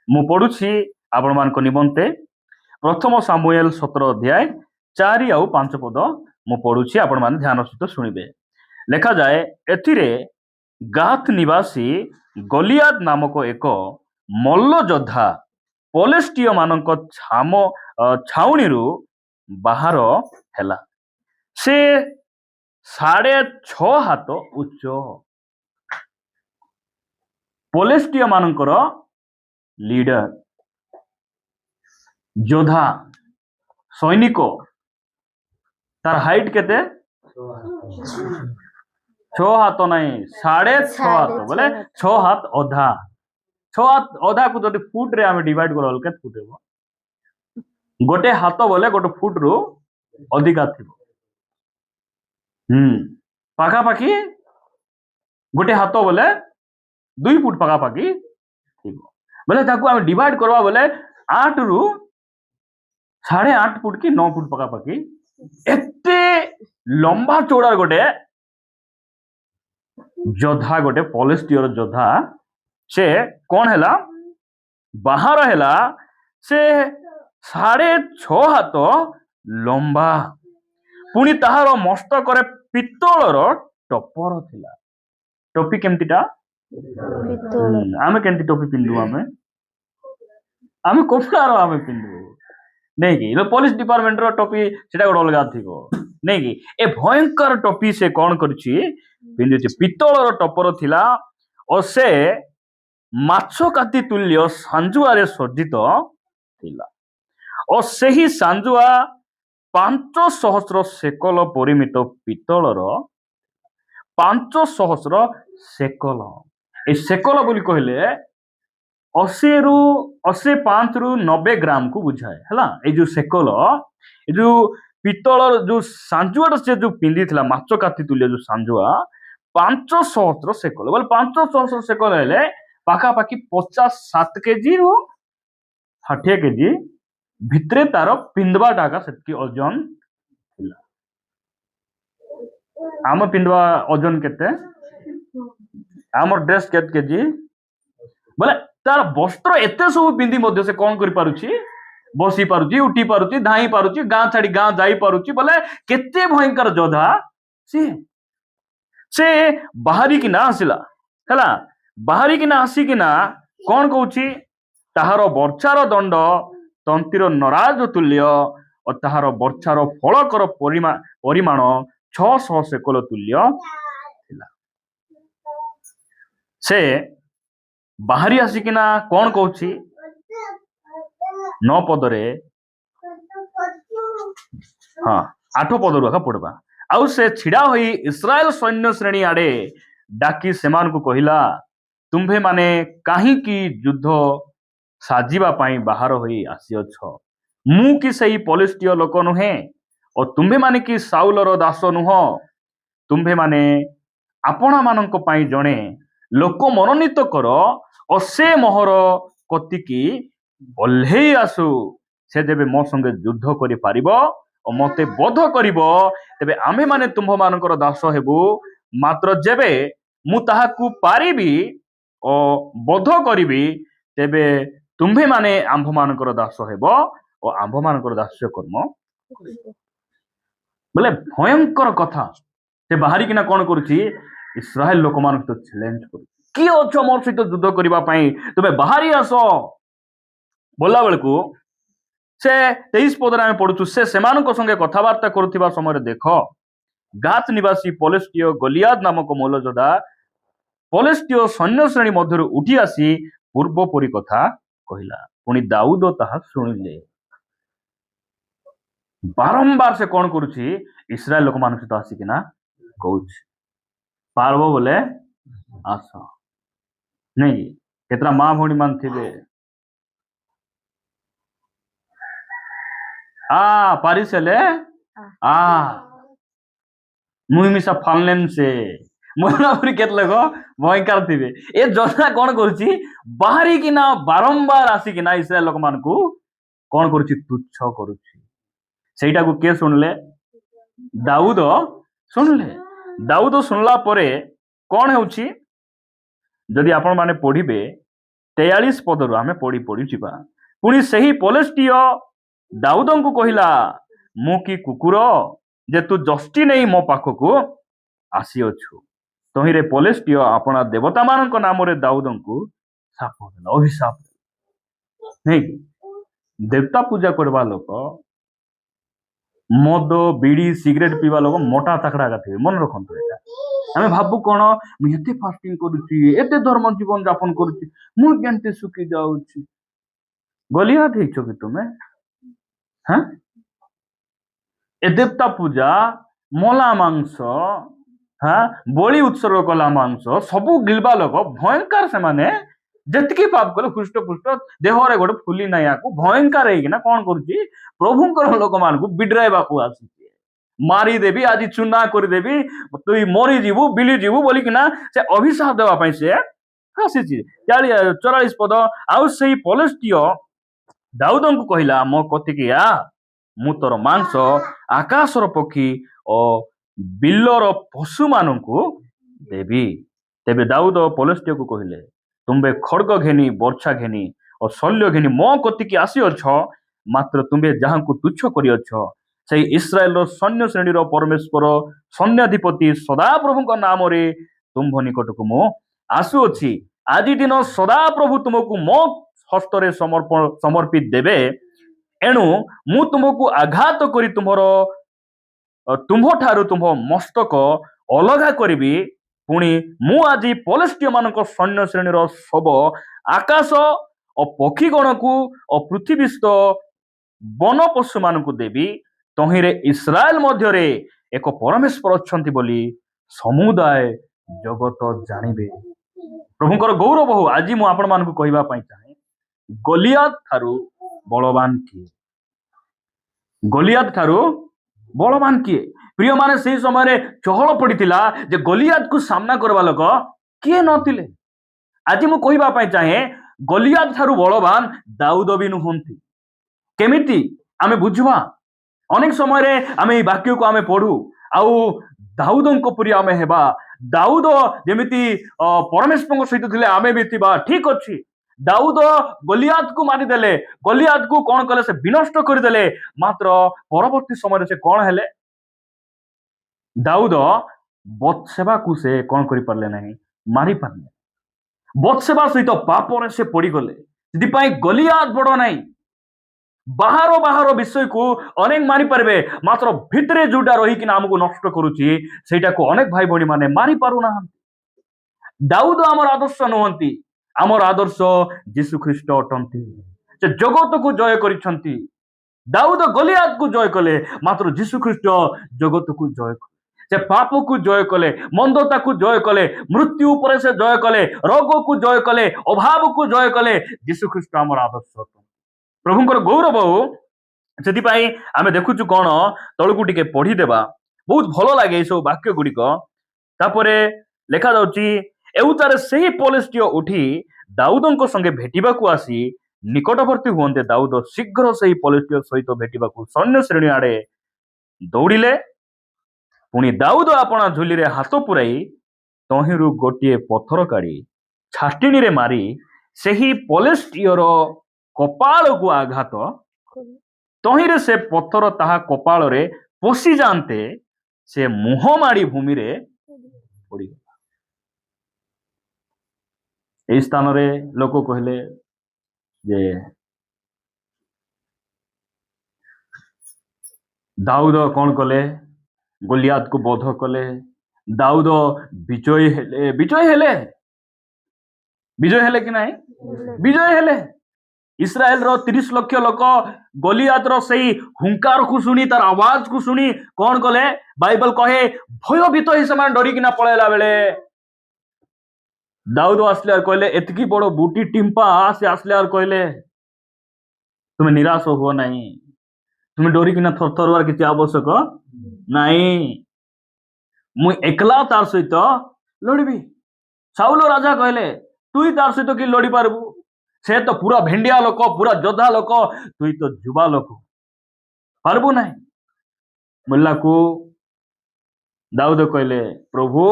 ମୁଁ ପଢୁଛି ଆପଣମାନଙ୍କ ନିମନ୍ତେ ପ୍ରଥମ ସାମୁଏଲ 17 ଅଧ୍ୟାୟ 4 ଆଉ 5 ପଦ ମୁଁ ପଢୁଛି, ଆପଣମାନେ ଧ୍ୟାନ ସହିତ ଶୁଣିବେ। ଲେଖାଯାଏ, ଏଥିରେ ଗାଥ ନିବାସୀ ଗଲିଆଦ ନାମକ ଏକ ମଲ୍ଲ ଯୋଦ୍ଧା ପଲେଷ୍ଟିୟ ମାନଙ୍କ ଛାଉଣୀରୁ ବାହାର ହେଲା। ସେ 6.5 ହାତ ଉଚ୍ଚ। ପଲେଷ୍ଟିୟ ମାନଙ୍କର ଲିଡର, ଯୋଦ୍ଧା, ସୈନିକ, ତାର ହାଇଟ୍ କେତେ? 6 ହାତ ନାହିଁ, 6.5 ହାତ, ବୋଲେ 6 ହାତ ଅଧା। 6 ହାତ ଅଧା କୁ ଯଦି ଫୁଟ ରେ ଆମେ डिवाइड करल केते फुट हेबो? गोटे हाथ बोले गोटे फुट रु अधिका थिबो। पाखा पाखी गोटे हाथ बोले 2 फुट पाखा पाखी थिबो। बोले ताकू हम डिवाइड करबा बोले 8 रु 8.5 फुट की 9 फुट पाखा पाखी एते लंबा चौड़ा गोटे जोधा, गोटे पलेस्टियर जोधा से कौन हैला बाहर हैला। से 6.5 हाथ लंबा, पुणी ताहार मस्तक पित्तलर टपर थिला। टोपी केमतीटा? आमे केमती टोपी पिंधु? आमे कपड़ार आमे पिंधु नहीं कि पुलिस डिपार्टमेंट रो टोपी सेटा गोटे अलगा थिबो नहीं कि। ए भयंकर टोपी से कौन करछि पिंधुछि, पित्तलर टपर थिला और से माछ काती तुल्य सांजुआरे सज्जित थिला। और सही सांजुआ 500 सेकल परिमित पित्तलर, 500 सेकल। ए सेकल बोली कहले 85 रु 90 ग्राम को बुझाए हला। ए जो सेकल, ए जो पित्तलर जो सांजुआ से जो पिंदी थिला माछ काती तुल्य जो सांजुआ 500 सेकल, बोले 500 सेकल हेले पाखा पाखी 57 केजी रु 60 केजी भितरे तार पिंदवा टाका सेटकी ओजन थिला। आम पिंदवा ओजन केते? आमर ड्रेस केते केजी? बोले तार वस्त्र एते सब पिंदी मध्य से कौन करि पारुछि, बसी पारुछि, उठी पारुछि, धाई पारुछि, गां छाड़ी गां जाई पारुछि। बोले केते भयंकर जोधा से बाहरी किना आसिला हला। बाहरी किना आसी किना कौन कहूछि, ताहार वर्षार दंड तंतिर नराज तुल्य और ताहार वर्षार फलकर परिमाण 600 सेकल तुल्य थिला। से बाहरी आसिकिना कौन कहूछि 9 पदरे, हाँ 8 पदरु आका पड़बा। आउ से छिड़ा होई इस्राएल सैन्य श्रेणी आड़े डाकी सेमान को कहिला, तुम्भे माने काहे की युद्ध साजिबा पाई बाहर होई आसीअछ? मु कि सही पलिस्टिय लोक नुहे और तुम्भे माने कि साउलर दास नुह? तुम्भे माने आपणा मानक पाई जणे लोक मनोनीत कर और से मोहर कतिकी ओल्हेई आसु। से जेबे मो संगे युद्ध करि पारिबो और मते बोध करिबो, तेबे आमे माने तुम्भ मानकर दास हेबु। मात्र जेबे मु ताहाकु पारिबी और बोध करिबी, तेबे तुम्भे माने आंभ मानकर दास हेबो और आंभ मानकर दास्य कर्म। बोले भयंकर कथा। से बाहरी किना कौन करुछि, इस्राएल लोक मान तो चैलेंज करू, कि अछ मोर सहित युद्ध करबा पई तुमे बाहरी आस बोला बेलकू से 23 पदरे आमे पढुछु। से सेमानक संगे कथावार्ता करुथिबा समय देख गाथ निवासी पलेस्टिय गलियाद नामक मल्लयोद्धा पलेस्टिय सैन्य श्रेणी मध्य उठी आसी पूर्व परी कथा कहिला। पुणी दाऊद ताहा शुणिले। बारंबार से कौन करुछि, इस्राएल लोक मान सहित आसिकिना कहूछि पारबो बोले आस नहीं। केतरा माँ भौणी मान थिबे, पारिसेले मुई मिसा फालनेन से मोनापुरी केत लोग भयंकर थिबे। ए जोधा कौन करुछि बाहरी किना बारंबार आसिकिना इस्राएल लोक मान को कौन करुछि तुच्छ करुछि। सेटा को के सुनले? दाऊद सुनले। दाऊद सुनला परे कौन होउछि, जदि आपण माने पढ़िबे 43 ପଦରୁ ଆମେ ପଢି ପଢି ଯିବା। ପୁଣି ସେହି ପଲେଷ୍ଟିୟ ଦାଉଦଙ୍କୁ କହିଲା, ମୁଁ କି କୁକୁର ଯେ ତୁ ଯଷ୍ଟି ନେଇ ମୋ ପାଖକୁ ଆସିଅଛୁ। ତହିଁରେ ପଲେଷ୍ଟିୟ ଆପଣା ଦେବତାମାନଙ୍କ ନାମରେ ଦାଉଦଙ୍କୁ ଶାପ ଦେଲା, ଅଭିଶାପ ନାଇଁ କି? ଦେବତା ପୂଜା କରିବା ଲୋକ, ମଦ ବିଡି ସିଗାରେଟ ପିଇବା ଲୋକ ମୋଟା ତାକଡା ଥିବେ, ମନେ ରଖନ୍ତୁ ଏଇଟା। ଆମେ ଭାବୁ କଣ, ମୁଁ ଏତେ ଫାଷ୍ଟିଂ କରୁଛି, ଏତେ ଧର୍ମ ଜୀବନ ଯାପନ କରୁଛି, ମୁଁ କେମିତି ଶୁଖି ଯାଉଛି। ଗଲିଆତ ହେଇଛ କି ତୁମେ? ହଁ, ଏ ଦେବତା ପୂଜା, ମଲା ମାଂସ, ବଳି ଉତ୍ସର୍ଗ କଲା ମାଂସ ସବୁ ଗିଲବା ଲୋକ ଭୟଙ୍କର। ସେମାନେ ଯେତିକି ପାପ କଲେ ହୃଷ୍ଟପୃଷ୍ଟ ଦେହରେ ଗୋଟେ ଫୁଲି ନାହିଁ, ଆକୁ ଭୟଙ୍କର ହେଇକିନା କଣ କରୁଛି, ପ୍ରଭୁଙ୍କର ଲୋକମାନଙ୍କୁ ବିଡରାଇବାକୁ ଆସିଛି। ମାରିଦେବି, ଆଜି ଚୁନା କରିଦେବି, ତୁଇ ମରିଯିବୁ, ବିଲିଯିବୁ ବୋଲିକିନା ସେ ଅଭିଶାପ ଦେବା ପାଇଁ ସେ ଆସିଛି। 44 ପଦ, ଆଉ ସେଇ ପଲେଷ୍ଟିୟ ଦାଉଦଙ୍କୁ କହିଲା, ମୋ କତିକି ଆ, ମୁଁ ତୋର ମାଂସ ଆକାଶର ପକ୍ଷୀ ଓ ବିଲର ପଶୁମାନଙ୍କୁ ଦେବି। ତେବେ ଦାଉଦ ପଲେଷ୍ଟିୟକୁ କହିଲେ, ତୁମ୍ଭେ ଖଡ୍ଗ ଘେନି, ବର୍ଚ୍ଛା ଘେନି ଓ ଶଲ୍ୟ ଘେନି ମୋ କତିକି ଆସିଅଛ, ମାତ୍ର ତୁମ୍ଭେ ଯାହାଙ୍କୁ ତୁଚ୍ଛ କରିଅଛ, ସେଇ ଇସ୍ରାଏଲର ସୈନ୍ୟ ଶ୍ରେଣୀର ପରମେଶ୍ୱର ସୈନ୍ୟାଧିପତି ସଦାପ୍ରଭୁଙ୍କ ନାମରେ ତୁମ୍ଭ ନିକଟକୁ ମୁଁ ଆସୁଅଛି। ଆଜି ଦିନ ସଦାପ୍ରଭୁ ତୁମକୁ ମୋ ହସ୍ତରେ ସମର୍ପି ଦେବେ। ଏଣୁ ମୁଁ ତୁମକୁ ଆଘାତ କରି ତୁମ୍ଭଠାରୁ ତୁମ୍ଭ ମସ୍ତକ ଅଲଗା କରିବି। ପୁଣି ମୁଁ ଆଜି ପଲେଷ୍ଟିୟ ମାନଙ୍କ ସୈନ୍ୟ ଶ୍ରେଣୀର ଶବ ଆକାଶ ଓ ପକ୍ଷୀଗଣକୁ ଓ ପୃଥିବୀସ୍ଥ ବନ ପଶୁ ମାନଙ୍କୁ ଦେବି। ତହିଁରେ ଇସ୍ରାଏଲ ମଧ୍ୟରେ ଏକ ପରମେଶ୍ୱର ଅଛନ୍ତି ବୋଲି ସମୁଦାୟ ଜଗତ ଜାଣିବେ। ପ୍ରଭୁଙ୍କର ଗୌରବ ହଉ। ଆଜି ମୁଁ ଆପଣ ମାନଙ୍କୁ କହିବା ପାଇଁ ଚାହେଁ, ଗଲିଆତ ଠାରୁ ବଳବାନ କିଏ? ଗଲିଆତ ଠାରୁ ବଳବାନ କିଏ? ପ୍ରିୟ ମାନେ, ସେଇ ସମୟରେ ଚହଳ ପଡିଥିଲା ଯେ ଗଲିଆତକୁ ସାମ୍ନା କରିବା ଲୋକ କିଏ ନଥିଲେ। ଆଜି ମୁଁ କହିବା ପାଇଁ ଚାହେଁ, ଗଲିଆତ ଠାରୁ ବଳବାନ ଦାଉଦ ବି ନୁହନ୍ତି। କେମିତି ଆମେ ବୁଝିବା? ଅନେକ ସମୟରେ ଆମେ ଏଇ ବାକ୍ୟକୁ ଆମେ ପଢୁ, ଆଉ ଦାଉଦଙ୍କ ପରି ଆମେ ହେବା। ଦାଉଦ ଯେମିତି ପରମେଶ୍ୱରଙ୍କ ସହିତ ଥିଲେ ଆମେ ବି ଥିବା, ଠିକ ଅଛି। ଦାଉଦ ଗଲିଆତକୁ ମାରିଦେଲେ, ଗଲିଆତକୁ କଣ କଲେ, ସେ ବିନଷ୍ଟ କରିଦେଲେ। ମାତ୍ର ପରବର୍ତ୍ତୀ ସମୟରେ ସେ କଣ ହେଲେ? ଦାଉଦ ବତ୍ସେବାକୁ ସେ କଣ କରିପାରିଲେ ନାହିଁ, ମାରିପାରିଲେ। ବତ୍ସେବା ସହିତ ପାପରେ ସେ ପଡିଗଲେ। ସେଥିପାଇଁ ଗଲିଆତ ବଡ ନାହିଁ। ବାହାର ବିଷୟକୁ ଅନେକ ମାରିପାରିବେ, ମାତ୍ର ଭିତରେ ଯୋଉଟା ରହିକିନା ଆମକୁ ନଷ୍ଟ କରୁଛି, ସେଇଟାକୁ ଅନେକ ଭାଇ ଭଉଣୀ ମାନେ ମାରି ପାରୁନାହାନ୍ତି। ଦାଉଦ ଆମର ଆଦର୍ଶ ନୁହନ୍ତି, ଆମର ଆଦର୍ଶ ଯୀଶୁ ଖ୍ରୀଷ୍ଟ ଅଟନ୍ତି। ସେ ଜଗତକୁ ଜୟ କରିଛନ୍ତି। ଦାଉଦ ଗଲିଆତକୁ ଜୟ କଲେ, ମାତ୍ର ଯୀଶୁ ଖ୍ରୀଷ୍ଟ ଜଗତକୁ ଜୟ କଲେ। ସେ ପାପକୁ ଜୟ କଲେ, ମନ୍ଦତାକୁ ଜୟ କଲେ, ମୃତ୍ୟୁ ଉପରେ ସେ ଜୟ କଲେ, ରୋଗକୁ ଜୟ କଲେ, ଅଭାବକୁ ଜୟ କଲେ। ଯୀଶୁ ଖ୍ରୀଷ୍ଟ ଆମର ଆଦର୍ଶ ଅଟନ୍ତି। ପ୍ରଭୁଙ୍କର ଗୌରବ ହଉ। ସେଥିପାଇଁ ଆମେ ଦେଖୁଛୁ କଣ, ତଳକୁ ଟିକେ ପଢିଦେବା, ବହୁତ ଭଲ ଲାଗେ ଏଇ ସବୁ ବାକ୍ୟ ଗୁଡିକ। ତାପରେ ଲେଖା ଯାଉଛି, ଏଉତାରେ ସେହି ପଲେଷ୍ଟିୟ ଉଠି ଦାଉଦଙ୍କ ସଙ୍ଗେ ଭେଟିବାକୁ ଆସି ନିକଟବର୍ତ୍ତୀ ହୁଅନ୍ତେ ଦାଉଦ ଶୀଘ୍ର ସେହି ପଲେଷ୍ଟିୟ ସହିତ ଭେଟିବାକୁ ସୈନ୍ୟ ଶ୍ରେଣୀ ଆଡେ ଦୌଡ଼ିଲେ। ପୁଣି ଦାଉଦ ଆପଣା ଝୁଲିରେ ହାତ ପୁରାଇ ତହିଁରୁ ଗୋଟିଏ ପଥର କାଢି ଛାଟିଣିରେ ମାରି ସେହି ପଲେଷ୍ଟିୟର କପାଳକୁ ଆଘାତ, ତହିଁରେ ସେ ପଥର ତାହା କପାଳରେ ପଶି ଯାଆନ୍ତେ ସେ ମୁହଁ ମାଡ଼ି ଭୂମିରେ ପଡିଗଲା। এই ସ୍ଥାନରେ ଲୋକ କହିଲେ ଯେ ଦାଉଦ କଣ କଲେ, ଗୋଲିଆତକୁ ବଧ କଲେ। ଦାଉଦ ବିଜୟ ହେଲେ କି ନାହିଁ? ବିଜୟ ହେଲେ। ଇସ୍ରାଏଲର 30 ଲକ୍ଷ ଲୋକ ଗୋଲିଆତର ସେଇ ହୁଙ୍କାରକୁ ଶୁଣି, ତାର ଆୱାଜକୁ ଶୁଣି କଣ କଲେ? ବାଇବଲ କହେ ଭୟଭୀତ ହେଇ ସେମାନେ ଡରିକିନା ପଳେଇଲା ବେଳେ ଦାଉଦ ଆସିଲେ ଆଉ କହିଲେ, ଏତିକି ବଡ ବୁଟି ଟିମ୍ପା ସେ ଆସିଲେ ଆଉ କହିଲେ, ତୁମେ ନିରାଶ ହୁଅ ନାହିଁ, ତୁମେ ଡରିକିନା ଥରଥର ହବାର କିଛି ଆବଶ୍ୟକ ନାହିଁ। ମୁଁ ଏକଲା ତାର ସହିତ ଲଢିବି। ସାଉଲ ରାଜା କହିଲେ, ତୁଇ ତାର ସହିତ କି ଲଢି ପାରିବୁ? ସେ ତ ପୁରା ଭେଣ୍ଡିଆ ଲୋକ, ପୁରା ଯୋଦ୍ଧା ଲୋକ, ତୁଇ ତ ଯୁବା ଲୋକ, ପାରିବୁ ନାହିଁ। ବୋଲାକୁ ଦାଉଦ କହିଲେ, ପ୍ରଭୁ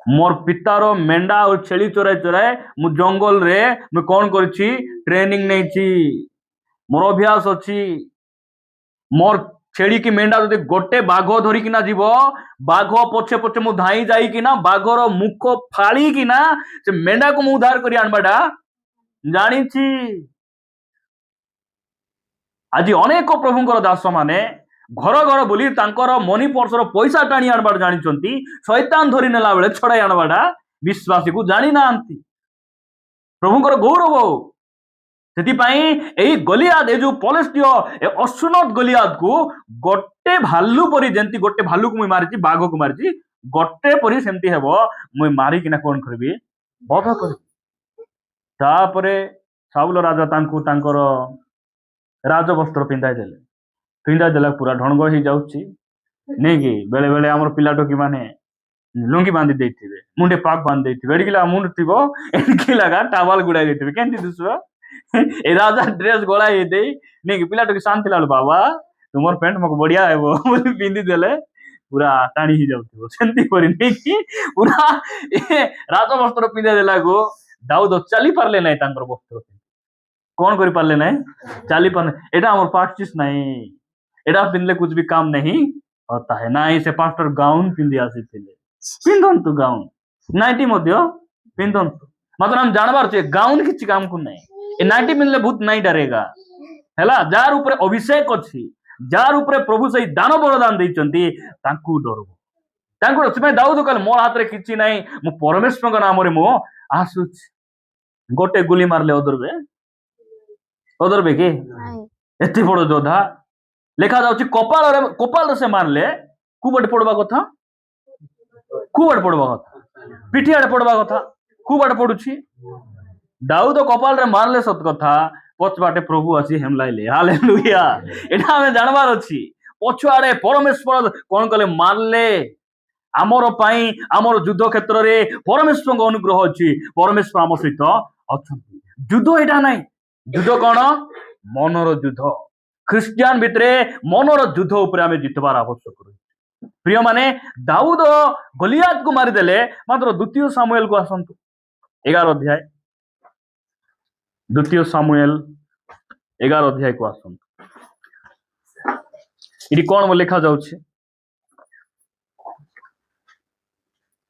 मोर पितार मेंढा और छेली चोराए चोराए मु जंगल रे मु कौन करछि ट्रेनिंग नहीं मोर अभ्यास अच्छी मोर छेड़ी की मेंढा जदि गोटे बाघ धरिकिना जीव बाघ पछे पछे मु धाई जाइकिना बाघर मुख फाड़ी किना से मेंढा को मु उद्धार करी आनबाटा जानिछि। आज अनेक प्रभुंकर दास माने घर घर बुली तांकर मनी पर्सर पैसा टाणी आनबार जानिछंती शैतान धरी नेला बेले छड़ाई आनबाटा विश्वासी को जानी नांती प्रभुंकर गौरव सेतिपाई एई गलियाद ए जो पलेस्टियो ए असुनत गलियाद को गोटे भालू परी जेंती गोटे भालू को मुई मारिछि बाघ को मारिछि गोटे परी सेमती हेबो मुई मारी किना कोन करबी बध करबी। तापरे साउल राजा तांको तांकर राजवस्त्र पिंधाई देला पूरा ढंग हो जाउछि नहीं कि बेले बेले हमर पिला टोकी माने लुंगी बांधी देथिबे मुंडे पाक बांधी देथिबे एडिकिला मुंड थिबो एडिकी लगा टावल गुड़ाई देथिबे केंति दिसबो ए राजा ड्रेस गोळाई दे नहीं कि पिला टोकी शांति लाल बाबा तुमर पेंट मको बढ़िया हेबो बोली पिंदी देले पूरा टाणी ही जाउथिबो सेंति करी नहीं कि पूरा ए राजवस्त्र पिंधा देला को दाऊद चली पारले नहीं तांकर वस्त्र कौन करी पारले नहीं चली पारले एटा हमर प्रैक्टिस नहीं एटा पिंधले कुछ भी काम नहीं होता है ना ही से पास्टर गाउन पिंधि आसीथिले पिंधंतु गाउन नाइटी मध्य पिंधंतु मतलब हम जानबार छे गाउन किछि काम को नहीं ए नाइटी पिंधले भूत नहीं डरेगा हैला जार ऊपर अभिषेक अछि जार ऊपर प्रभु सही दान वरदान दैचंती तांकू डरबो तांकू से दाऊद कहले मोर हाथ रे किछि नहीं मु परमेश्वर के नाम रे मु आसुछ गोटे गुली मारले ओदरबे के एते बड़ जोधा लेखा जाउछि कपाल से मारले कुबट पड़वा कथा पिठी आड़े पड़वा कथा कुबट पड़ुछि दाऊद कपाल रे मारले सत कथा पछ बाटे प्रभु आसी हेमलाइले हालेलुया एटा हमें जानबार अछि पछुआड़े परमेश्वर कोन कले मारले आमर पाई आमर युद्ध क्षेत्र रे परमेश्वर को अनुग्रह अछि परमेश्वर आम सहित अछंती युद्ध एटा नाही युद्ध कोन मनर युद्ध ख्रिस्टियान भितरे मनर युद्ध उपरे आमे जितबार आवश्यक प्रिय माने दाऊद गलियाद को मारिदेले मात्र द्वितीय सामुएल को आसंतु 11 अध्याय द्वितीय सामुएल 11 अध्याय को आसंतु इडी कोन लिखा जाउछि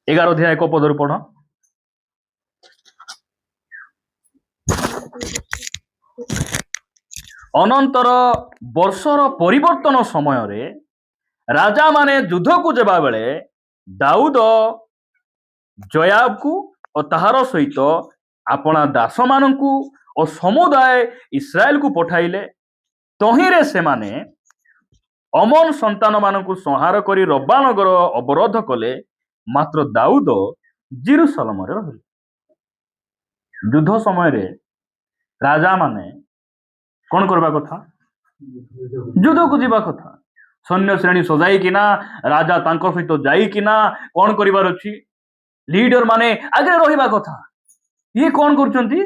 11 अध्याय को पदर पढ़ अनंतर वर्षर परिवर्तन समय रे राजा माने युद्ध को जेबा बेले दाऊद जोयाब को और ताहार सहित अपना दास मानकू और समुदाय इस्राएल को पठाइले तहिरे से माने अमन संतान मानकू संहार करी रब्बा नगर अवरोध कले मात्र दाऊद जेरूशलेम रे रहिले। युद्ध समय रे राजा माने कौन करबा कथा युद्ध को जीवा कथा सैन्य श्रेणी सजाई किना राजा तांको सहित जाई किना कौन करिवार अछि लीडर माने आगे रहिबा कथा ये कौन करचंती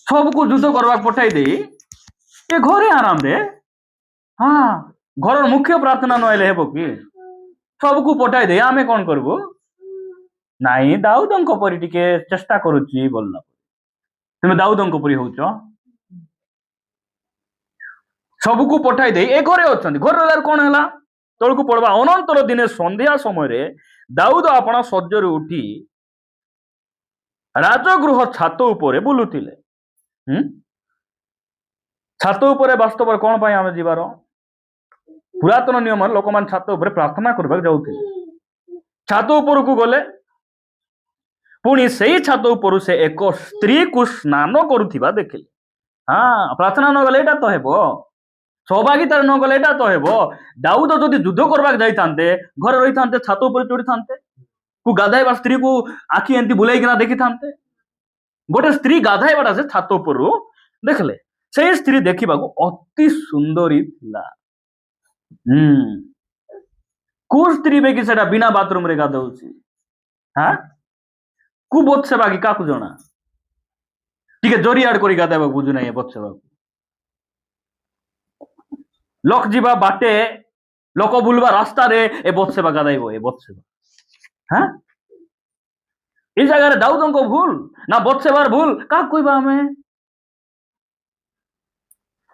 सब को युद्ध करबा पठाई दे ये घरे आराम दे हाँ घर मुख्य प्रार्थना नहले हेबो कि सब को पठाई दे आमे कौन करबो नाही दाऊदंको परि टिके चेष्टा करूची बोलना तुम दाऊदंको परि होउछ सबको पठाई दे ए घरे अछंती घर कौन है तौक पड़वा अनंतर दिने संध्या समय रे दाऊद अपना सज्जर उठी राजगृह छात उपरे बुलुथिले छात उपरे वास्तव कौन पाई आमे जीवार पुरातन नियम लोक मान छात उपरे प्रार्थना करबा जाउथिले छात उपर को गले पुणी सही छात उपर से एक स्त्री को स्नान करुथिबा देखिले हाँ प्रार्थना न गले एटा तो हेबो सहभागिता न गले एटा तो हेबो दाऊद जदि युद्ध करबा जाई थांते घर रही थांते छात उपर चढ़ी थांते को गाधाइबा स्त्री को आखि एंती बुलाई किना देखि थांते गोटे स्त्री गाधाइबाटा से छात उपर देखले से स्त्री देखिबा को अति सुंदरी थिला को स्त्री बेकी सेटा बिना बाथरूम रे गाधौछि हां को बोध सेवा की काकु जणा टिके जोरियाड करी गाधाइबा बुझु नै बोध सेवा लख जीवा बाटे লোক বুলবা রাস্তারে এ বৎসেবা গাদাইব এ বৎসেবা। হ্যাঁ, এই জায়গায় দাউদଙ୍କ ভুল না বৎসেবার ভুল কাক কইবা ଆମେ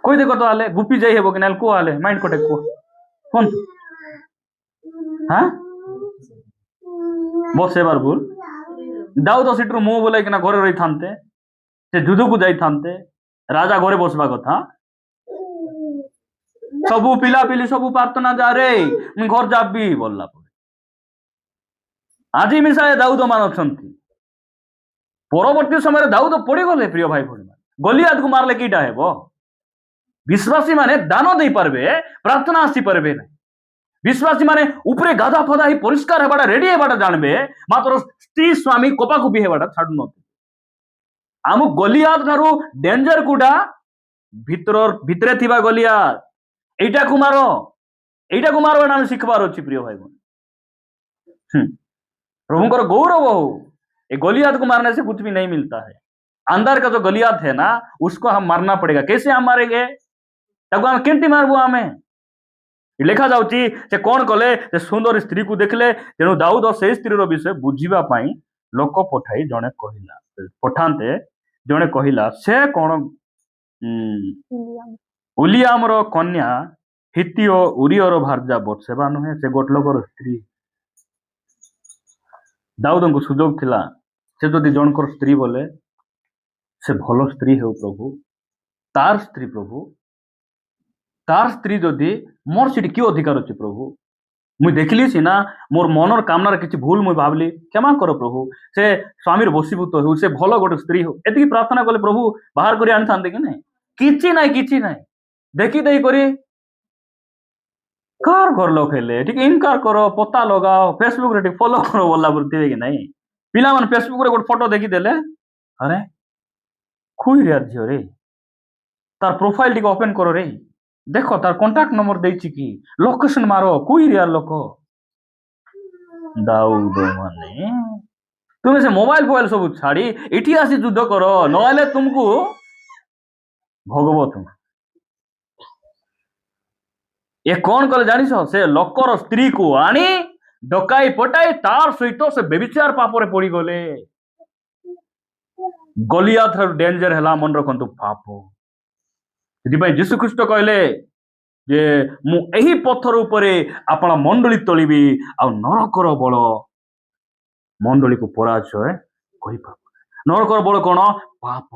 কই দেখো তো আলে গুপি যাই হেব কি না কুହ আলে ମାଇଣ୍ଡ କଟେ କୁହ କୁହନ୍ତୁ। হ্যাঁ, ବତ୍ସେବାର ଭୁଲ। ଦାଉଦ ସେଠରୁ ମୁହଁ ବୁଲାଇକିନା ଘରେ ରହିଥାନ୍ତେ, ସେ ଯୁଦ୍ଧକୁ ଯାଇଥାନ୍ତେ, ରାଜା ଘରେ ବସିବା କଥା। ସବୁ ପିଲାପିଲି ସବୁ ପ୍ରାର୍ଥନା ଯାରେ ମୁଁ ଘର ଯାବି ବୋଲିଲା ପରେ ଆଜି ମିଶାଏ ଦାଉଦ ମାନ ଅଛନ୍ତି। ପରବର୍ତ୍ତୀ ସମୟରେ ଦାଉଦ ପଡିଗଲେ ପ୍ରିୟ ଭାଇ ଭଉଣୀ ମାନେ। ଗଲିଆତକୁ ମାରିଲେ କିଟା ହେବ? ବିଶ୍ୱାସୀ ମାନେ ଦାନ ଦେଇପାରିବେ, ପ୍ରାର୍ଥନା ଆସିପାରିବେ ନାହିଁ। ବିଶ୍ୱାସୀ ମାନେ ଉପରେ ଗାଧା ଫଦା ହେଇ ପରିଷ୍କାର ହେବାଟା ରେଡି ହେବାଟା ଜାଣିବେ, ମାତ୍ର ସ୍ତ୍ରୀ ସ୍ୱାମୀ କୋପାକୁପି ହେବାଟା ଛାଡୁନଥିବେ। ଆମ ଗଲିଆତ ଠାରୁ ଡେଞ୍ଜର କୋଉଟା? ଭିତରେ ଥିବା ଗଲିଆତ। ଏଇଟାକୁ ମାର ଏଇଟା ଆମେ ଶିଖିବାର ଅଛି ପ୍ରିୟ ଭାଇ ଭଉଣୀ। प्रभुଙ୍କର गौरव हो। ये गलियात को मारने से कुछ भी नहीं मिलता है। अंदर का जो गलियात है ना, उसको हम मारना पड़ेगा। कैसे हम मारेंगे? ताको हम केंती मारबो हमें? लिखा जाउची से कोन कले से सुंदर स्त्री को देखले, तेणु दाऊद से स्त्री रो विषय बुझिबा पाई लोक पठाई जणे कहिला, पठांते जणे कहिला से कोन उलियाम रो कन्या हितियो उरियर भारजा बत्सेबा नहे, से गोट लोकर स्त्री। दाऊदଙ୍କୁ ସୁଯୋଗ ଥିଲା, ସେ ଯଦି ଜଣଙ୍କର ସ୍ତ୍ରୀ ବୋଲେ ସେ ଭଲ ସ୍ତ୍ରୀ ହେଉ ପ୍ରଭୁ, ତାର ସ୍ତ୍ରୀ ପ୍ରଭୁ, ତାର ସ୍ତ୍ରୀ ଯଦି ମୋର ସେଠି କି ଅଧିକାର ଅଛି ପ୍ରଭୁ? ମୁଇଁ ଦେଖିଲି ସିନା ମୋର ମନର କାମନାର କିଛି ଭୁଲ ମୁଇଁ ଭାବିଲି, କ୍ଷମା କର ପ୍ରଭୁ। ସେ ସ୍ୱାମୀର ବଶୀଭୂତ ହେଉ, ସେ ଭଲ ଗୋଟେ ସ୍ତ୍ରୀ ହେଉ, ଏତିକି ପ୍ରାର୍ଥନା କଲେ ପ୍ରଭୁ ବାହାର କରି ଆଣିଥାନ୍ତେ କି ନାଇଁ? କିଛି ନାହିଁ। ଦେଖି ଦେଇ କରି कार घर लोग हेले ठीक इनकार करो, पता लगाओ, फेसबुक रे ठीक फॉलो करो बोला बोलते कि नहीं? पिला मन फेसबुक रे गोट फोटो देखी देले, अरे खुई रे झियो रे, तार प्रोफाइल टिक ओपन करो रे, देखो तार कांटेक्ट नंबर देछि कि, लोकेशन मारो, खुई रे लोक। दाऊद माने तुम से मोबाइल फोबाइल सब छाड़ी इठी आसी युद्ध करो, नहले तुमको भोगबो तुम। ये कौन कले जानिस? से लोकर स्त्री को आनी डकाई पटाई तार सहित से बेविचार पापरे पड़ी गले। गलियात डेंजर है मन रखु पाप। जीशु ख्रीष्ट कहले जे मु एही पत्थर उपरे आपण मंडली तोलिबी आ नरकर बल मंडली को पराजय कहि पाप। नरकर बल कोन? पाप।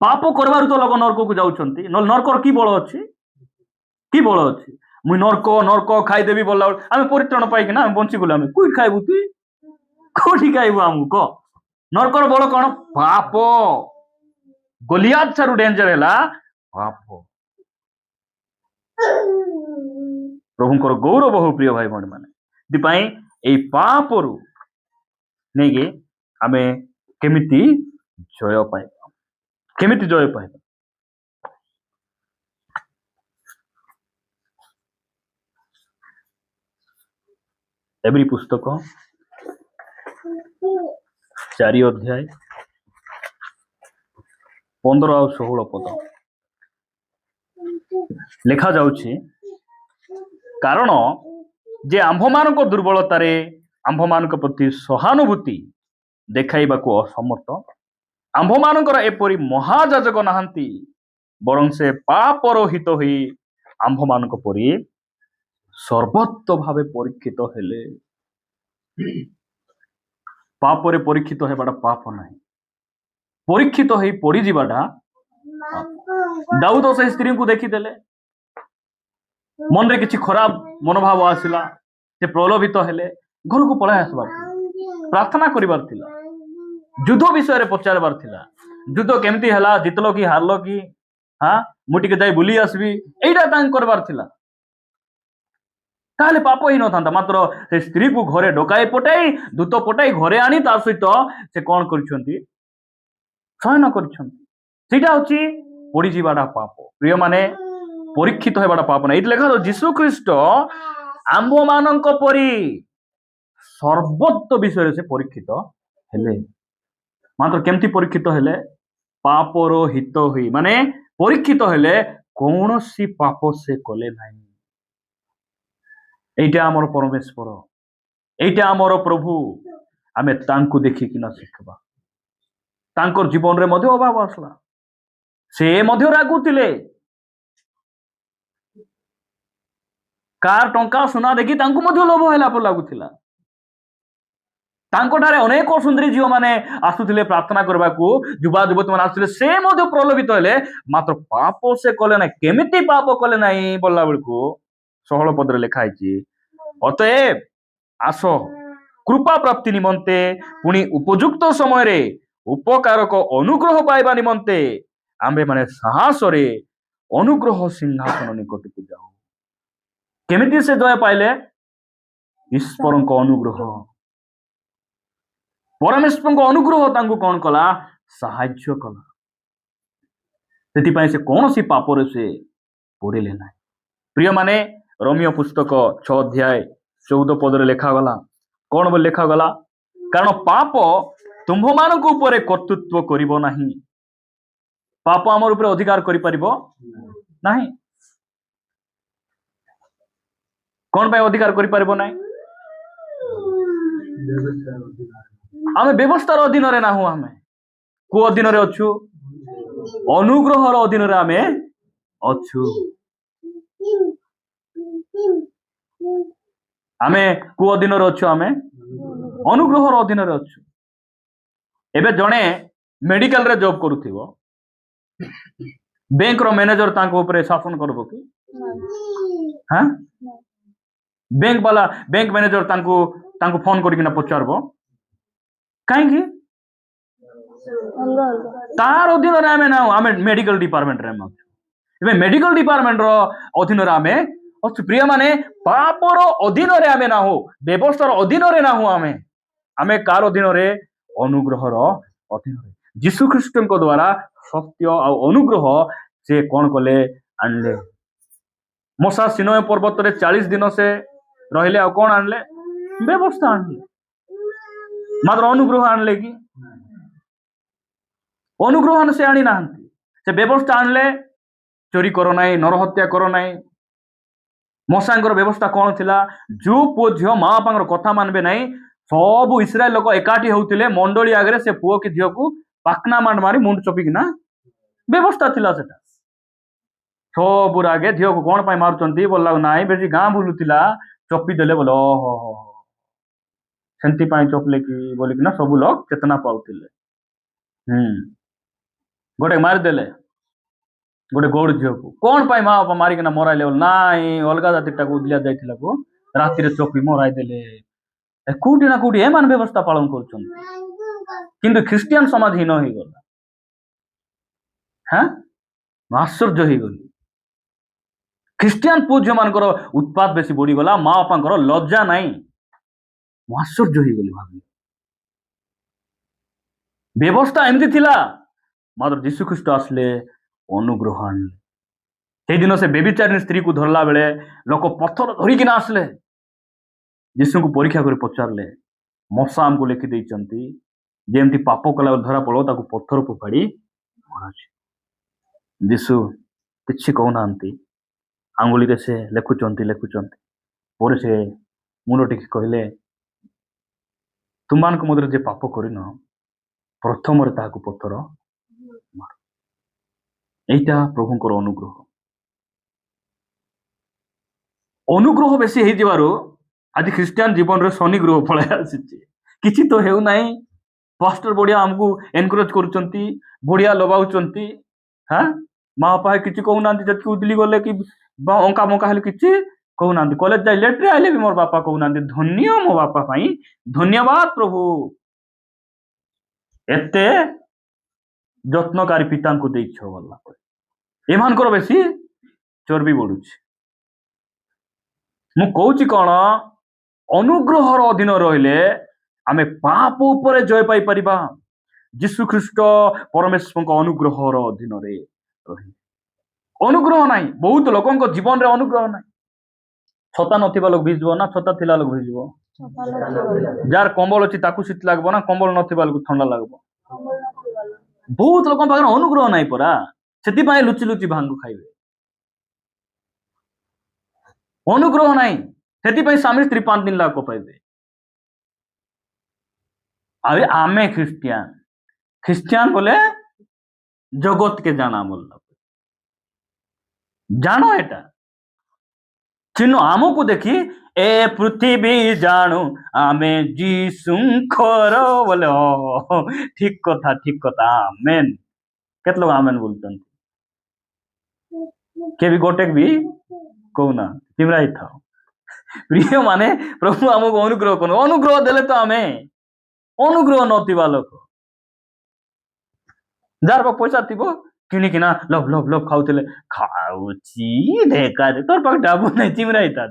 पाप करबारु तो लोक नरक को जाउछंती। नरकर की बल अछि? कि बल अच्छी? मुई नर्क खाईदेवी बोला आम परित्राण पाई ना बंची गलु, आम कौट खाइबू? तु कौटी खाइबू? आमको कह नर्कर बल कौन? पाप। गलियात ठारू डेंजर है पाप। प्रभुंकर गौरव हो प्रिय भाई भौणी माने। दिपाई ए पाप रु नहीं के आमे केमिति जय पाइबा, केमिति जय पाइबा? एवरी पुस्तक 4 अध्याय 15 और 16 पद लिखा जाउछि, कारण जे आंभमानक दुर्बलतारे आंभमानक प्रति सहानुभूति देखाइबाकू असमर्थ, आंभमानकर एपरि महाजाजक नाहांती, बरं से पापर हित होई आंभमानक परि सर्वत्र भावे परीक्षित हेले। पापरे परीक्षित हेबाटा पाप नहीं, परीक्षित हेई पड़ी जीवाटा। दाऊद से स्त्री को देखी देले, मन रे किछि खराब मनोभाव आसिला, से प्रलोभित हेले, घर को पळाय आसबार, प्रार्थना करिबार थिला, युद्ध विषय रे पचारबार थिला, युद्ध केमती हला, जितलो कि हारलो कि, हां मुटी के जाई बुली आसबी, एइटा तांग करबार थिला। ताले पाप ही न था, मात्र से स्त्री को घरे डकाई पटाई दूत पटाई घरे आनी तार सहित से कौन करछंती? शयन करछंती। सेटा होची पड़ी जीवाटा पाप। प्रिय माने परीक्षित हेबाटा पाप ना। एत लेखा जीशु ख्रीष्ट आंभ मानक परी सर्वत्र विषय से परीक्षित हेले, मात्र केमती परीक्षित हेले? पापर हित होई, माने परीक्षित हेले कौनसी पाप से कले नहीं। এইটা আমার পরমেশ্বর, এইটা আমার প্রভু। ଆମେ ତାଙ୍କୁ ଦେଖିକିନା ଶିଖିବା। ତାଙ୍କର ଜୀବନରେ ମଧ୍ୟ ଅଭାବ ଆସିଲା, ସେ ମଧ୍ୟ ରାଗୁଥିଲେ। କାର ଟଙ୍କା ସୁନା ଦେଖି ତାଙ୍କୁ ମଧ୍ୟ ଲୋଭ ହେଲା ପରି ଲାଗୁଥିଲା। ତାଙ୍କଠାରେ ଅନେକ ସୁନ୍ଦରୀ ଝିଅମାନେ ଆସୁଥିଲେ ପ୍ରାର୍ଥନା କରିବାକୁ, ଯୁବା ଯୁବତୀ ମାନେ ଆସୁଥିଲେ, ସେ ମଧ୍ୟ ପ୍ରଲୋଭିତ ହେଲେ, ମାତ୍ର ପାପ ସେ କଲେ ନାହିଁ। କେମିତି ପାପ କଲେ ନାହିଁ ବୋଲିଲା ବେଳକୁ 16 ପଦରେ ଲେଖା ହେଇଛି, ଅତଏବ ଆସ କୃପା ପ୍ରାପ୍ତି ନିମନ୍ତେ ପୁଣି ଉପଯୁକ୍ତ ସମୟରେ ଉପକାରକ ଅନୁଗ୍ରହ ପାଇବା ନିମନ୍ତେ ଆମ୍ଭେ ମାନେ ସାହସରେ ଅନୁଗ୍ରହ ସିଂହାସନ ନିକଟକୁ ଯାଉ। କେମିତି ସେ ଜୟ ପାଇଲେ? ଈଶ୍ୱରଙ୍କ ଅନୁଗ୍ରହ, ପରମେଶ୍ୱରଙ୍କ ଅନୁଗ୍ରହ ତାଙ୍କୁ କଣ କଲା? ସାହାଯ୍ୟ କଲା। ସେଥିପାଇଁ ସେ କୌଣସି ପାପରେ ସେ ପଡ଼ିଲେ ନାହିଁ। ପ୍ରିୟମାନେ, ରୋମିଓ ପୁସ୍ତକ 6 ଅଧ୍ୟାୟ 14 ପଦରେ ଲେଖାଗଲା, କଣ ବୋଲି ଲେଖାଗଲା? କାରଣ ପାପ ତୁମ୍ଭମାନଙ୍କ ଉପରେ କର୍ତ୍ତୃତ୍ୱ କରିବ ନାହିଁ। ପାପ ଆମର ଉପରେ ଅଧିକାର କରିପାରିବ ନାହିଁ। କଣ ପାଇଁ ଅଧିକାର କରିପାରିବ ନାହିଁ? ଆମେ ବ୍ୟବସ୍ଥାର ଅଧୀନରେ ନାହୁଁ। ଆମେ କୋଉ ଅଧୀନରେ ଅଛୁ? ଅନୁଗ୍ରହର ଅଧୀନରେ ଆମେ ଅଛୁ। ଆମେ କୋଉ ଅଧୀନରେ ଅଛୁ? ଆମେ ଅନୁଗ୍ରହର ଅଧୀନରେ ଅଛୁ। ଏବେ ଜଣେ ମେଡିକାଲରେ ଜବ୍ କରୁଥିବ, ବ୍ୟାଙ୍କର ମ୍ୟାନେଜର ତାଙ୍କ ଉପରେ ଶାସନ କରିବ କି? ବ୍ୟାଙ୍କ ବାଲା, ବ୍ୟାଙ୍କ ମ୍ୟାନେଜର ତାଙ୍କୁ ଫୋନ କରିକିନା ପଚାରିବ କାହିଁକି? ତାର ଅଧୀନରେ ଆମେ ନାହୁଁ। ଆମେ ମେଡିକାଲ ଡିପାର୍ଟମେଣ୍ଟରେ ଆମେ ଅଛୁ। ଏବେ ମେଡିକାଲ ଡିପାର୍ଟମେଣ୍ଟର ଅଧୀନରେ ଆମେ ଅଛୁ। ପ୍ରିୟମାନେ, ପାପର ଅଧୀନରେ ଆମେ ନାହୁଁ, ବ୍ୟବସ୍ଥାର ଅଧୀନରେ ନାହୁଁ। ଆମେ କାର ଅଧୀନରେ? ଅନୁଗ୍ରହର ଅଧୀନରେ। ଯୀଶୁ ଖ୍ରୀଷ୍ଟଙ୍କ ଦ୍ୱାରା ସତ୍ୟ ଆଉ ଅନୁଗ୍ରହ ସେ କଣ କଲେ? ଆଣିଲେ। ମୋସା ସିନୟ ପର୍ବତରେ 40 ଦିନ ସେ ରହିଲେ, ଆଉ କଣ ଆଣିଲେ? ବ୍ୟବସ୍ଥା ଆଣିଲେ। ମାତ୍ର ଅନୁଗ୍ରହ ଆଣିଲେ କି? ଅନୁଗ୍ରହ ସେ ଆଣି ନାହାନ୍ତି। ସେ ବ୍ୟବସ୍ଥା ଆଣିଲେ, ଚୋରି କର ନାହିଁ, ନରହତ୍ୟା କର ନାହିଁ। ମୋସାଙ୍କର ବ୍ୟବସ୍ଥା କଣ ଥିଲା? ଯୋଉ ପୁଅ ଝିଅ ମା ବାପାଙ୍କର କଥା ମାନିବେ ନାହିଁ, ସବୁ ଇସ୍ରାଏଲ ଲୋକ ଏକାଠି ହଉଥିଲେ ମଣ୍ଡଳୀ ଆଗରେ, ସେ ପୁଅ କି ଝିଅକୁ ପାକନା ମାରି ମୁଣ୍ଡ ଚପିକିନା ବ୍ୟବସ୍ଥା ଥିଲା ସେଟା। ସବୁ ଆଗେ ଝିଅକୁ କଣ ପାଇଁ ମାରୁଛନ୍ତି ବୋଲ ନାହିଁ, ବେଶୀ ଗାଁ ବୁଲୁଥିଲା, ଚପି ଦେଲେ ବୋଲେ ଓହୋ ସେମିତି ପାଇଁ ଚପିଲେ କି ବୋଲିକିନା ସବୁ ଲୋକ ଚେତନା ପାଉଥିଲେ। ଗୋଟେ ମାରିଦେଲେ ଗୋଟେ ଗୌଡ଼ ଝିଅକୁ, କଣ ପାଇଁ ମା ବାପା ମାରିକିନା ମରାଇଲେ? ନାଇଁ, ଅଲଗା ଜାତିଟାକୁ ଦିଆ ଯାଇଥିଲା, ରାତିରେ ଚପି ମରାଇ ଦେଲେ। କୋଉଠି ନା କୋଉଠି ଏମାନେ ବ୍ୟବସ୍ଥା ପାଳନ କରୁଛନ୍ତି, କିନ୍ତୁ ଖ୍ରୀଷ୍ଟିଆନ ସମାଜ ହୀନ ହେଇଗଲା। ଆଶ୍ଚର୍ଯ୍ୟ ହେଇଗଲି। ଖ୍ରୀଷ୍ଟିଆନ ପୁଅ ଝିଅ ମାନଙ୍କର ଉତ୍ପାତ ବେଶୀ ବଢିଗଲା, ମା ବାପାଙ୍କର ଲଜ୍ଜା ନାହିଁ। ମୁଁ ଆଶ୍ଚର୍ଯ୍ୟ ହେଇଗଲି, ଭାବି ବ୍ୟବସ୍ଥା ଏମିତି ଥିଲା, ମାତ୍ର ଯୀଶୁ ଖ୍ରୀଷ୍ଟ ଆସିଲେ, ଅନୁଗ୍ରହ ଆଣିଲେ। ସେଇଦିନ ସେ ବେବିଚାରିଣୀ ସ୍ତ୍ରୀକୁ ଧରିଲା ବେଳେ ଲୋକ ପଥର ଧରିକିନା ଆସିଲେ, ଯୀଶୁଙ୍କୁ ପରୀକ୍ଷା କରି ପଚାରିଲେ, ମଶା ଆମକୁ ଲେଖି ଦେଇଛନ୍ତି, ଯେମିତି ପାପ କଲା ଧରା ପଡିବ ତାକୁ ପଥର ଫୋପାଡ଼ି ମରାଯିବ। ଯୀଶୁ କିଛି କହୁନାହାନ୍ତି, ଆଙ୍ଗୁଳିରେ ସେ ଲେଖୁଛନ୍ତି। ପରେ ସେ ମୁଣ୍ଡ ଟିକେ କହିଲେ, ତୁମମାନଙ୍କ ମଧ୍ୟରେ ଯେ ପାପ କରିନ, ପ୍ରଥମରେ ତାହାକୁ ପଥର ମାର। এইটা ପ୍ରଭୁଙ୍କର ଅନୁଗ୍ରହ। ଅନୁଗ୍ରହ ବେଶୀ ହେଇଯିବାରୁ ଆଜି ଖ୍ରୀଷ୍ଟିଆନ ଜୀବନରେ ଶନିଗ୍ରହ ପଳାଇ ଆସିଛି। କିଛି ତ ହେଉନାହିଁ, ପାଷ୍ଟର ବଢିଆ ଆମକୁ ଏନକରେଜ କରୁଛନ୍ତି, ବଢିଆ ଲଗାଉଛନ୍ତି। ମା ବାପା କିଛି କହୁନାହାନ୍ତି, ଯେତିକି ଉଦିଲି ଗଲେ କି ଅଙ୍କା ମଙ୍କା ହେଲେ କିଛି କହୁନାହାନ୍ତି। କଲେଜ ଯାଇ ଲେଟ୍ରେ ଆଇଲେ ବି ମୋର ବାପା କହୁନାହାନ୍ତି। ଧନ୍ୟ ମୋ ବାପା ପାଇଁ, ଧନ୍ୟବାଦ ପ୍ରଭୁ, ଏତେ ଯତ୍ନକାରୀ ପିତାଙ୍କୁ ଦେଇଛ ଗଲା ପରେ। ଏମାନଙ୍କର ବେଶୀ ଚର୍ବି ବଢୁଛି। ମୁଁ କହୁଛି କଣ, ଅନୁଗ୍ରହର ଅଧୀନ ରହିଲେ ଆମେ ପାପ ଉପରେ ଜୟ ପାଇପାରିବା। ଯୀଶୁ ଖ୍ରୀଷ୍ଟ ପରମେଶ୍ୱରଙ୍କ ଅନୁଗ୍ରହର ଅଧୀନରେ ରହିଲେ। ଅନୁଗ୍ରହ ନାହିଁ, ବହୁତ ଲୋକଙ୍କ ଜୀବନରେ ଅନୁଗ୍ରହ ନାହିଁ। ଛତା ନଥିବା ଲୋକ ଭିଜିବ ନା ଛତା ଥିଲା ଲୋକ ଭିଜିବ? ଯାହାର କମ୍ବଳ ଅଛି ତାକୁ ଶୀତ ଲାଗିବ ନା କମ୍ବଳ ନଥିବା ଲୋକ ଥଣ୍ଡା ଲାଗିବ? ବହୁତ ଲୋକଙ୍କ ପାଖରେ ଅନୁଗ୍ରହ ନାହିଁ ପରା, ସେଥିପାଇଁ ଲୁଚି ଲୁଚି ଭାଙ୍ଗ ଖାଇବେ। ଅନୁଗ୍ରହ ନାହିଁ, से स्वामी स्त्री 5 दिन लाख पाइबे। अभी आमे ख्रिस्टियान बोले जगत के जाना बोल जानो एटा चिन्ह आमको देखी ए पृथ्वी जानू आमे जीशुंकर बोले ठीक कथा आमेन केत लोग आमेन बोलते के भी गोटे भी कहना तिमरा ही था प्रिय माने प्रभु आमको अनुग्रह कर अनुग्रह देले तो आमे अनुग्रह नथिबा लोक जार पैसा थी किणिकिना लभ लभ लभ खाऊले खाऊची ढेका दे तोर पाक डाबू नहीं चिमरा ही था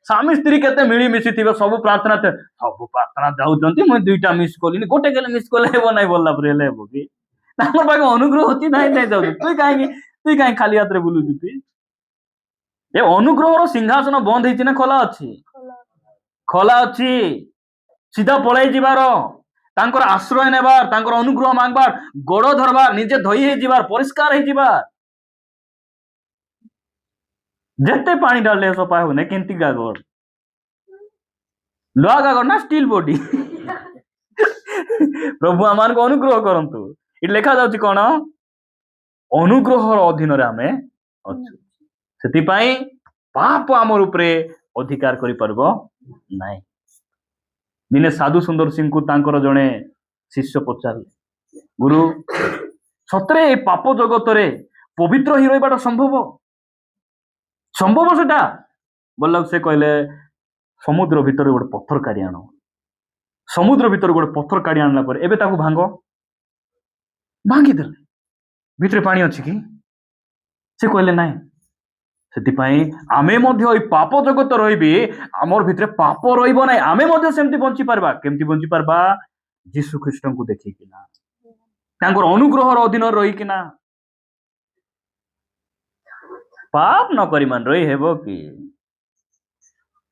स्वामी स्त्री केते मिली मिसी थिबे सब प्रार्थना जाउचंती मैं दुईटा मिस कॉल गोटे केले मिस कॉल हेबो नहीं बोलला पर हेले हेबो कि तामर पाक अनुग्रह होती नहीं जाउ तुई काहे खाली हाथ रे बुलु जुती ए अनुग्रह रो सिंहासन बंद हेछि ना खोला अछि सीधा पळाई जिबार तांकर आश्रय नेबार तांकर अनुग्रह मांगबार गोड़ धरबार निजे धोई हे जिबार परिष्कार हे जिबार जेते पानी डालले सफा होने केंती गागड़ लोहा गागड़ ना स्टील बॉडी प्रभु आमान को अनुग्रह करंतु इ लेखा जाउची कोन अनुग्रह रो अधीन रे हमें अछि सेति पई पाप आमर उपरे अधिकार करि परबो नाही दिने साधु सुंदर सिंह को तांकर जणे शिष्य पचारले गुरु सतरे ए पाप जगत रे पवित्र ही रहिबाटा संभव सेटा बोल से कहले समुद्र भीतर गोटे पत्थर काढ़ी आण समुद्र भीतर गोटे पत्थर काढ़ी आणला पर एबे ताकू भांगी देले भीतर पानी अछि कि से कहले नाही सेतिपाई आमे मध्य ई पाप जगत रहिबी आमर भितरे पाप रहिबो नाही आमे मध्य सेमति बंची परबा केमति बंची परबा यीशु ख्रीष्ट को देखि किना तांकर अनुग्रह रो अधीन रहि किना पाप न करी मान रही हेबो कि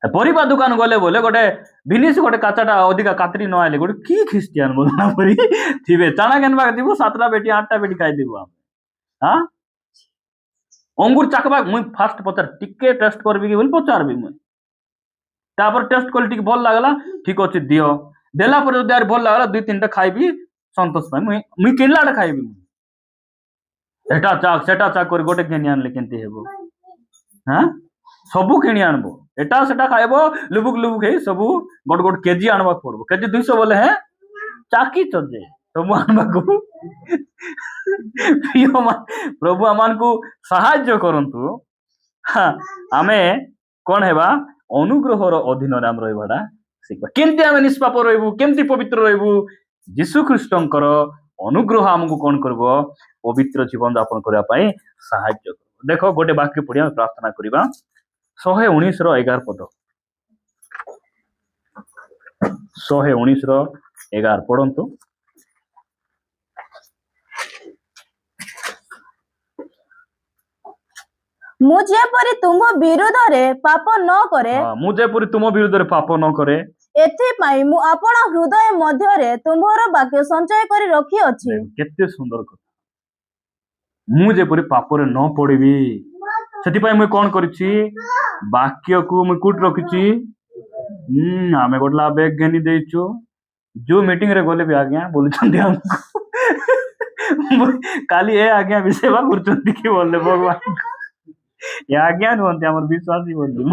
परिबा दुकान गले बोले गोटे भिनिस गोटे काचाटा अधिका कातरी न आले गोटे की ख्रिस्टियन बोलना परी थिबे चाना केनबा दिबो 7टा बेटी 8टा बेटी खाइ दिबो हम हां अंगूर चाकबा मुई फास्ट पचार टिके टेस्ट करबी कि बोल पचारबी मुई तापर टेस्ट कर टिक भल लागला ठीक अछि दियो देला पर जदि यार भल लागला 2-3टा खाइबी संतोष भाई मुई केलाटा खाइबी एटा चाक सेटा चाक कर गोटे केनी आनले केनती हेबो हां सबु केनी आनबो एटा सेटा खाइबो लुबुक हे सबु गोट केजी आनबा पड़बो केजी 200 बोले हैं चाकी चजे सबु आनबा को प्रभु आमान को साहाय्य करंतु आमे कोन हेबा अनुग्रह रो अधीन रे हम रहबाडा सिखबा केमती आमे निष्पाप रहबु केमती पवित्र रहबु यीशु ख्रीष्टंकर अनुग्रह हमको कोन करबो पवित्र जीवन यापन करबा पई साहाय्य करबो देखो गोटे वाक्य पढि हम प्रार्थना करिबा 119 रो 11 पद 119 रो 11 पढंतु मुझे परी तुम विरुद्ध रे पाप न करे मुझे परी तुम विरुद्ध रे पाप न करे एथि पई मु आपण हृदय मध्य रे तुमरो वाक्य संचय करी रखी अछि केते सुंदर कथा मुझे परी पाप रे न पड़िबी सेति पई मु कोन करिछि वाक्य को मु कुट रखिछि आमे गोडला बैग गेनी देइछु जो मीटिंग रे गले भी आज्ञा बोलछन हमको काली ए आज्ञा विषय बा करछन कि बोलले भगवान ये आज्ञा नुहंती हमर विश्वासी बोलली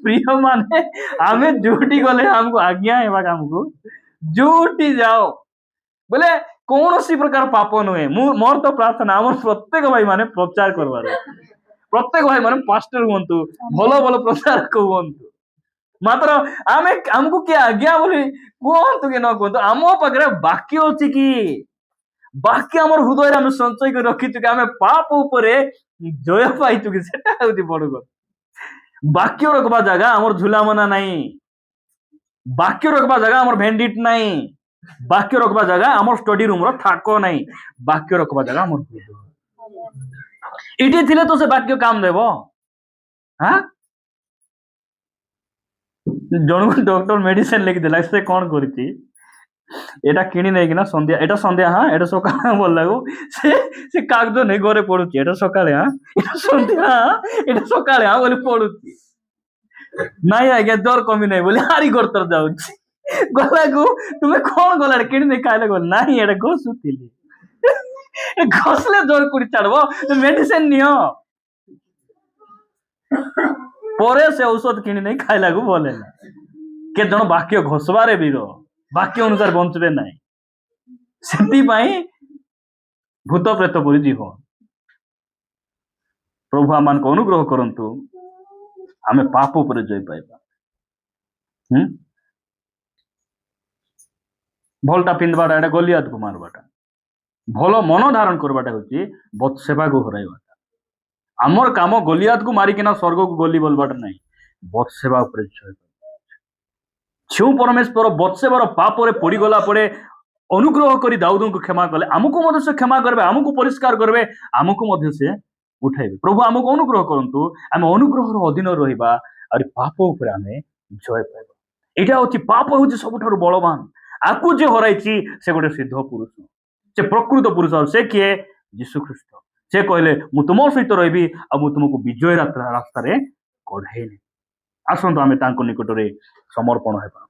प्रिय माने आमे जोटी गले हमको आज्ञा हेबा हमको जोटी जाओ बोले कौन सी प्रकार पाप नुहे मोर तो प्रार्थना हमर प्रत्येक भाई माने प्रचार करबार प्रत्येक भाई माने पास्टर हुंतु भलो भलो प्रचारक हुंतु मात्र आमे हमको के आज्ञा बोली कोंतु के न कोंतु आमो पकरे वाक्य अछि कि बाकी हमर हृदय रे हम संचय कर रखिछु कि हमें पाप ऊपर जय पाइछु कि सेटा होती बड़ गो वाक्य रखबा जगह हमर झुलामना नहीं वाक्य रखबा जगह हमर भेंडिट नहीं वाक्य रखबा जगह हमर स्टडी रूम रो ठाको नहीं वाक्य रखबा जगह हमर हृदय इटी थिले तो से वाक्य काम देबो हां जण डॉक्टर मेडिसिन लिख देला से कोन करती এটা কিଣି ନେଇକିନା ସନ୍ଧ୍ୟା ଏଟା ସନ୍ଧ୍ୟା ହଁ ଏଟା ସକାଳେ ବୋଲିଲାକୁ ସେ କାଗଜ ନେଇ ଘରେ ପଡୁଛି ଏଟା ସକାଳେ ହଁ ଏଟା ସନ୍ଧ୍ୟା ଏଟା ସକାଳେ ହଁ ବୋଲି ପଡୁଛି ନାଇଁ ଆଜ୍ଞା ଜ୍ୱର କମି ନାହିଁ ବୋଲି ହାରି ଗର୍ତ୍ତର ଯାଉଛି ଗଲାକୁ ତୁମେ କଣ ଗଲା କିଣି ନେଇ ଖାଇଲେ ଗଲ ନାଇଁ ଏଟା ଘଷୁଥିଲି ଘଷିଲେ ଜ୍ୱର କୋଉଠି ଛାଡବ ମେଡିସିନ ନିଅ ପରେ ସେ ଔଷଧ କିଣି ନେଇ ଖାଇଲାକୁ ଭଲ ହେଲା କେତେ ଜଣ ବାକ୍ୟ ଘଷବାରେ ବୀର ବାକ୍ୟ ଅନୁସାରେ ବଞ୍ଚିବେ ନାହିଁ ସେଥିପାଇଁ ଭୂତ ପ୍ରେତ ପରି ଜୀବ ପ୍ରଭୁ ଆମମାନଙ୍କୁ ଅନୁଗ୍ରହ କରନ୍ତୁ ଆମେ ପାପ ଉପରେ ଜୟ ପାଇବା ଭଲଟା ପିନ୍ଧବାଟା ଏଟା ଗଲିଆତକୁ ମାରବାଟା ଭଲ ମନ ଧାରଣ କରବାଟା ହଉଛି ବତ୍ସେବାକୁ ହରାଇବାଟା ଆମର କାମ ଗଲିଆତକୁ ମାରିକିନା ସ୍ୱର୍ଗକୁ ଗଲି ବୋଲବାଟା ନାହିଁ ବତ୍ସେବା ଉପରେ ଜୟ ଯେଉଁ ପରମେଶ୍ୱର ବତ୍ସେବାର ପାପରେ ପଡିଗଲା ପରେ ଅନୁଗ୍ରହ କରି ଦାଉଦଙ୍କୁ କ୍ଷମା କଲେ ଆମକୁ ମଧ୍ୟ ସେ କ୍ଷମା କରିବେ ଆମକୁ ପରିଷ୍କାର କରିବେ ଆମକୁ ମଧ୍ୟ ସେ ଉଠାଇବେ ପ୍ରଭୁ ଆମକୁ ଅନୁଗ୍ରହ କରନ୍ତୁ ଆମେ ଅନୁଗ୍ରହର ଅଧୀନରେ ରହିବା ଆହୁରି ପାପ ଉପରେ ଆମେ ଜୟ ପାଇବା ଏଇଟା ହଉଛି ପାପ ହଉଛି ସବୁଠାରୁ ବଳବାନ ଆକୁ ଯେ ହରାଇଛି ସେ ଗୋଟେ ସିଦ୍ଧ ପୁରୁଷ ସେ ପ୍ରକୃତ ପୁରୁଷ ସେ କିଏ ଯୀଶୁ ଖ୍ରୀଷ୍ଟ ସେ କହିଲେ ମୁଁ ତୁମ ସହିତ ରହିବି ଆଉ ମୁଁ ତୁମକୁ ବିଜୟ ରାସ୍ତାରେ କଢେଇଲି ଆସନ୍ତୁ ଆମେ ତାଙ୍କ ନିକଟରେ ସମର୍ପଣ ହେବା